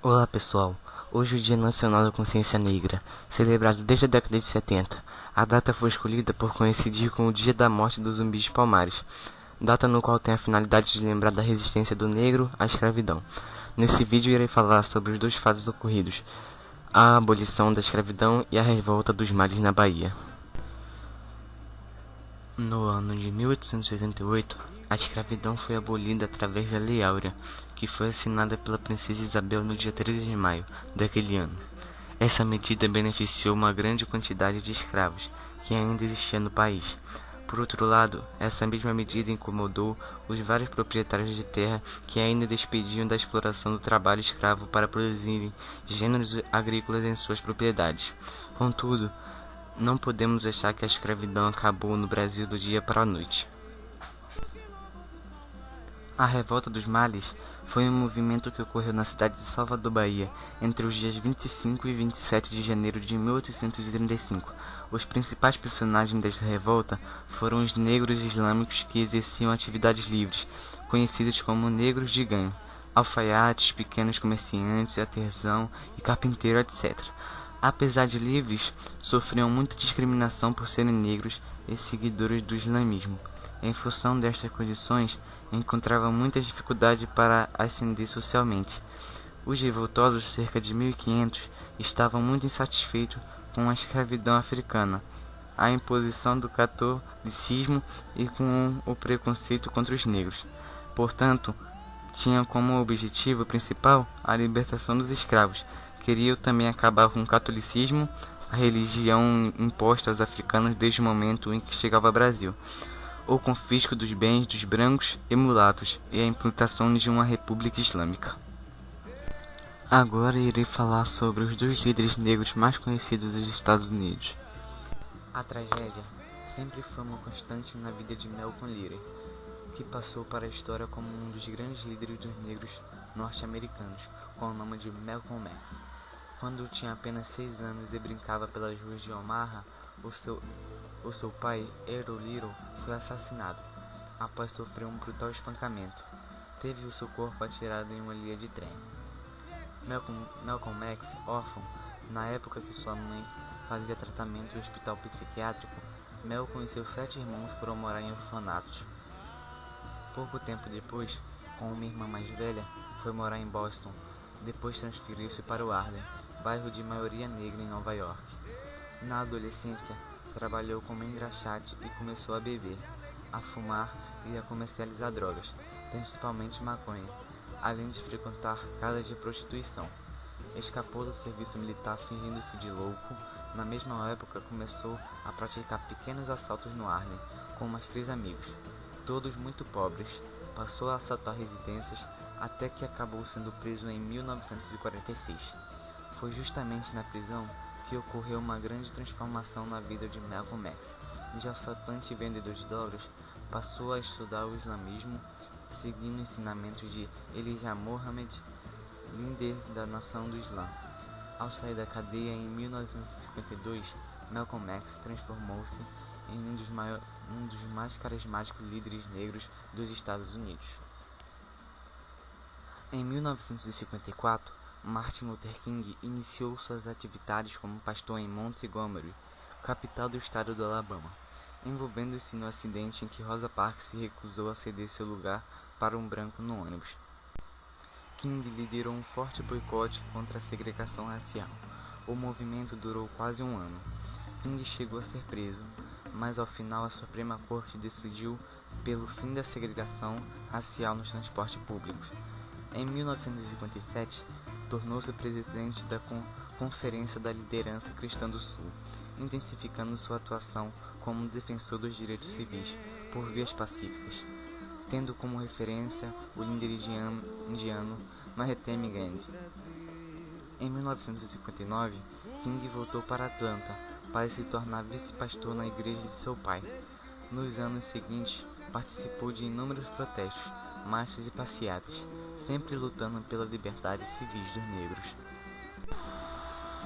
Olá pessoal, hoje é o Dia Nacional da Consciência Negra, celebrado desde a década de 70. A data foi escolhida por coincidir com o dia da morte do Zumbi de Palmares, data no qual tem a finalidade de lembrar da resistência do negro à escravidão. Nesse vídeo irei falar sobre os dois fatos ocorridos, a abolição da escravidão e a revolta dos males na Bahia. No ano de 1888, a escravidão foi abolida através da Lei Áurea, que foi assinada pela princesa Isabel no dia 13 de maio daquele ano. Essa medida beneficiou uma grande quantidade de escravos que ainda existia no país. Por outro lado, essa mesma medida incomodou os vários proprietários de terra que ainda dependiam da exploração do trabalho escravo para produzirem gêneros agrícolas em suas propriedades. Contudo, não podemos achar que a escravidão acabou no Brasil do dia para a noite. A Revolta dos Males foi um movimento que ocorreu na cidade de Salvador, Bahia, entre os dias 25 e 27 de janeiro de 1835. Os principais personagens desta revolta foram os negros islâmicos que exerciam atividades livres, conhecidos como negros de ganho, alfaiates, pequenos comerciantes, artesão e carpinteiro, etc. Apesar de livres, sofriam muita discriminação por serem negros e seguidores do islamismo. Em função destas condições, encontravam muita dificuldade para ascender socialmente. Os revoltosos, cerca de 1500, estavam muito insatisfeitos com a escravidão africana, a imposição do catolicismo e com o preconceito contra os negros. Portanto, tinham como objetivo principal a libertação dos escravos. Queriam também acabar com o catolicismo, a religião imposta aos africanos desde o momento em que chegava ao Brasil, o confisco dos bens dos brancos e mulatos e a implantação de uma república islâmica. Agora irei falar sobre os dois líderes negros mais conhecidos dos Estados Unidos. A tragédia sempre foi uma constante na vida de Malcolm Little, que passou para a história como um dos grandes líderes dos negros norte-americanos, com o nome de Malcolm X. Quando tinha apenas 6 anos e brincava pelas ruas de Omaha, o seu pai, Errol Little, foi assassinado após sofrer um brutal espancamento. Teve o seu corpo atirado em uma linha de trem. Malcolm X, órfão, na época que sua mãe fazia tratamento em um hospital psiquiátrico, Malcolm e seus 7 irmãos foram morar em orfanatos. Pouco tempo depois, com uma irmã mais velha, foi morar em Boston, depois transferiu-se para o Harlem, bairro de maioria negra em Nova York. Na adolescência, trabalhou como engraxate e começou a beber, a fumar e a comercializar drogas, principalmente maconha, além de frequentar casas de prostituição. Escapou do serviço militar fingindo-se de louco. Na mesma época, começou a praticar pequenos assaltos no Harlem, com mais 3 amigos, todos muito pobres. Passou a assaltar residências até que acabou sendo preso em 1946. Foi justamente na prisão que ocorreu uma grande transformação na vida de Malcolm X. De assaltante e vendedor de drogas, passou a estudar o islamismo, seguindo ensinamentos de Elijah Muhammad, líder da nação do Islã. Ao sair da cadeia em 1952, Malcolm X transformou-se em um dos mais carismáticos líderes negros dos Estados Unidos. Em 1954, Martin Luther King iniciou suas atividades como pastor em Montgomery, capital do estado do Alabama, envolvendo-se no acidente em que Rosa Parks se recusou a ceder seu lugar para um branco no ônibus. King liderou um forte boicote contra a segregação racial. O movimento durou quase um ano. King chegou a ser preso, mas ao final a Suprema Corte decidiu pelo fim da segregação racial nos transportes públicos. Em 1957, tornou-se presidente da Conferência da Liderança Cristã do Sul, intensificando sua atuação como defensor dos direitos civis por vias pacíficas, tendo como referência o líder indiano Mahatma Gandhi. Em 1959, King voltou para Atlanta para se tornar vice-pastor na igreja de seu pai. Nos anos seguintes, participou de inúmeros protestos, marchas e passeatas, sempre lutando pela liberdade civis dos negros.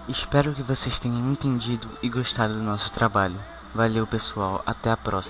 Espero que vocês tenham entendido e gostado do nosso trabalho. Valeu pessoal, até a próxima.